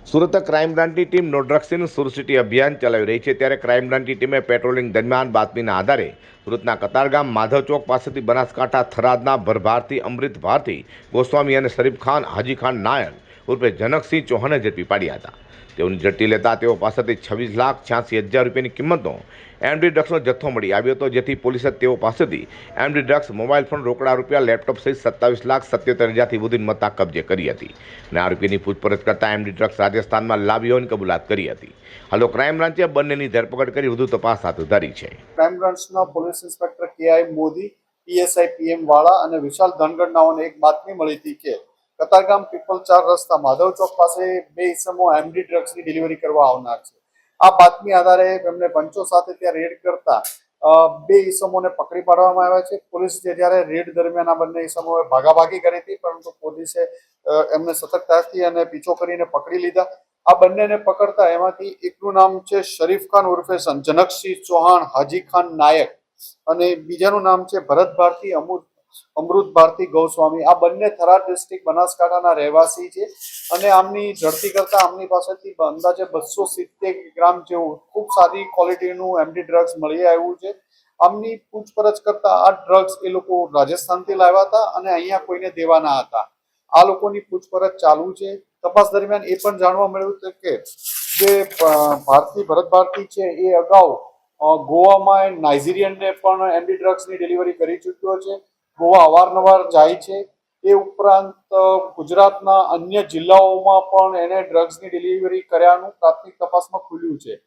Surat crime બ્રાન્ચની team નો drugs in Surat city અભિયાન ચલાવી રહી છે ત્યારે ક્રાઇમ બ્રાન્ચની ટીમે પેટ્રોલિંગ દરમિયાન બાતમીના આધારે સુરતના કતારગામ માધવ ચોક પાસેથી બનાસકાંઠા થરાદના ભરભારતી અમૃત ભારતી ગોસ્વામી અને શરીફ ખાન હાજી ખાન નાયક ઉર્ફે જનકસિંહ ચૌહાણે ઝડપી પાડ્યા હતા। તેઓની ઝડપી લેતા તેઓ પાસેથી 26,86,000 રૂપિયાની કિંમતનો એમડી ડ્રગ્સનો જથ્થો મળી આવ્યો હતો, જેથી પોલીસે તેઓ પાસેથી એમડી ડ્રગ્સ, મોબાઈલ ફોન, રોકડા રૂપિયા, લેપટોપ સહિત 27,77,000થી વધુની મત્તા કબજે કરી હતી અને આરોપીની પૂછપરછ કરતા એમડી ડ્રગ્સ રાજસ્થાનમાં લાવી હોવાની કબૂલાત કરી હતી। હાલ ક્રાઇમ બ્રાન્ચે બંનેની ધરપકડ કરી વધુ તપાસ હાથ ધરી છે। ક્રાઇમ બ્રાન્ચના police inspector KI Modi, PSI PM વાળા અને વિશાલ ધનગડ નાઓને એક બાતમી મળી હતી કે કતારગામ પીપલ 4 રસ્તા માધવ ચોક પાસે બે ઇસમો એમડી ડ્રગ્સની ડિલિવરી કરવા આવનાર છે। આ બાતમી આધારે એમને પંચો સાથે ત્યાં રેડ કરતા બે ઇસમોને પકડી પાડવામાં આવ્યા છે। પોલીસ જ્યારે રેડ દરમિયાન આ બંને ઇસમોએ ભાગાભાગી કરી હતી, પરંતુ પોલીસે એમને સતર્કતાથી અને પીછો કરીને પકડી લીધા। આ બંનેને પકડતા એમાંથી એકનું નામ છે શરીફ ખાન ઉર્ફે જનકસિંહ ચૌહાણ હાજી ખાન નાયક અને બીજાનું નામ છે ભરત ભારતી અમૃત ભારતી ગૌસ્વામી। આ બંને થરાદ ડિસ્ટ્રિક્ટ બનાસકાંઠાના રહેવાસી છે અને આમની ઝડપી કરતા આમની પાસેથી અંદાજે 270 ગ્રામ જેવું ખૂબ સારી ક્વોલિટીનું એમડી ડ્રગ્સ મળી આવ્યું છે। આમની પૂછપરછ કરતા આ ડ્રગ્સ એ લોકો રાજસ્થાનથી લાવ્યા હતા અને અહીંયા કોઈને દેવાના હતા। આ લોકોની પૂછપરછ ચાલુ છે। તપાસ દરમિયાન એ પણ જાણવા મળ્યું છે કે જે ભરત ભારતી છે એ અગાઉ ગોવામાં નાઇજીરિયનને પણ એમડી ડ્રગ્સની ડિલિવરી કરી ચૂક્યો છે। ગોવા અવારનવાર જાય છે। એ ઉપરાંત ગુજરાતના અન્ય જિલ્લાઓમાં પણ એને ડ્રગ્સની ડિલિવરી કર્યાનું પ્રાથમિક તપાસમાં ખુલ્યું છે।